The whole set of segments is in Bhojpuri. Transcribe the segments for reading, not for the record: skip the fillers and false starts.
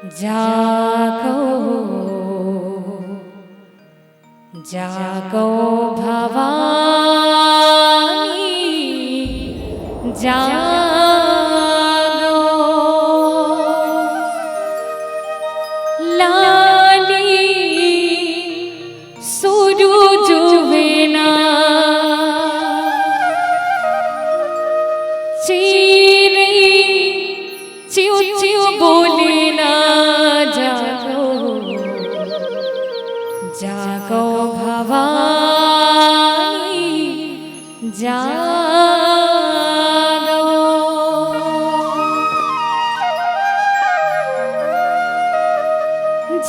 जागो जागो भवानी जागो लाली सूरज वेना चीरे चिउ चिउ बोले ना जागो जागो भवानी जागो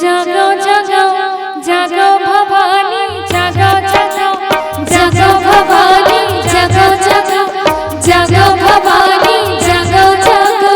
जागो जागो जागो भवानी जागो जागो जागो भवानी जागो जागो जागो भवानी जागो जागो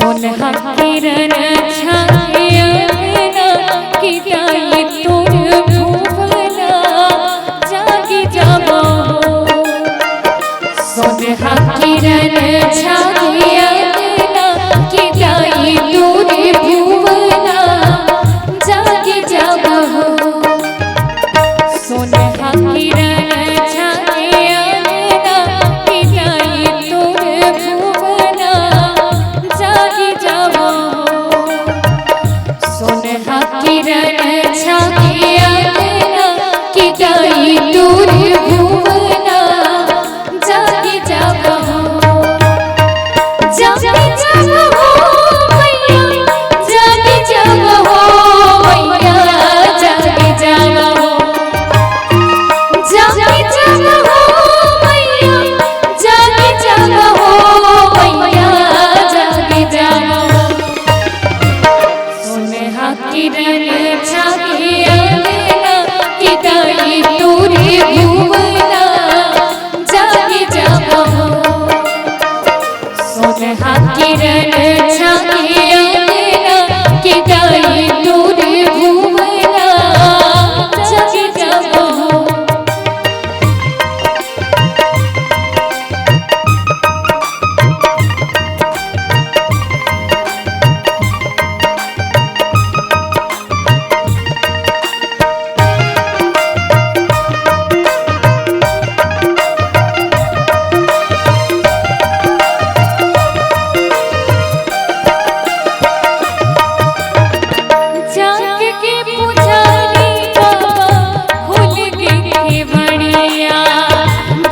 किरण छाया कि जाई तोर भुवना जागी जाबो सोनहा किरण छाया कि जाई तोर भुवना जागी जाबो सोनहा किरण छाया कि जाई तोर भुवना जागी जाबो सोनहा किरण छाया कि जाई तोर भुवना जागी जाबो जागी जाबो मैया जागी जाबो मैया जागी जाबो जागी जाबो मैया जागी जाबो मैया जागी जाबो सोनहा किरण छाया कि जाई तोर भुवना जागी जाबो सोनहा किरण छाया कि जाई तोर भुवना जागी जाबो जाग के पुजारी बाबा खुल गई बड़िया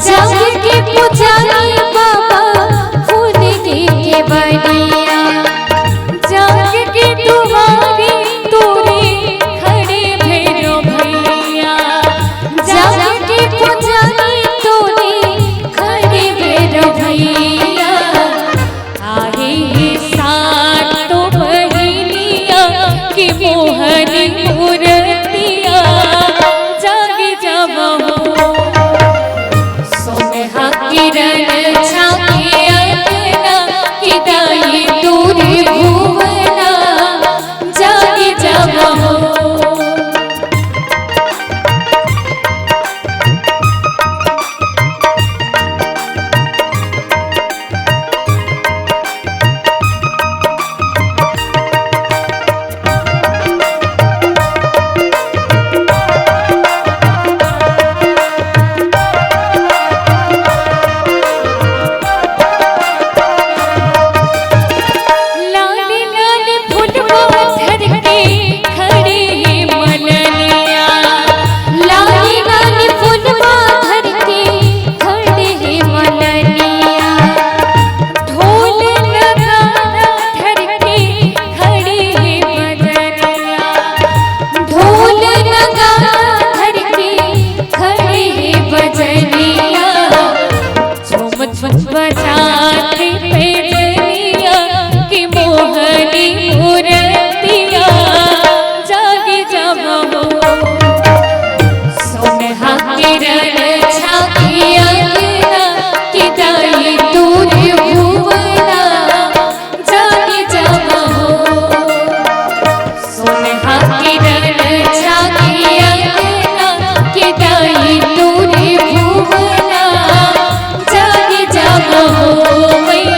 जाग के पुजारी बाबा खुल गई बड़िया जाग के तुम्हारी तोरे खड़े भैरो भैया जाग के पुजारी तोरे खड़े भैरो भैया आहे सातो बहिनिया कि मोहनी मूर्तिया जागी जाबो सोनहा किरण छाया कि जाई तोर भुवना जागी जाबो मैया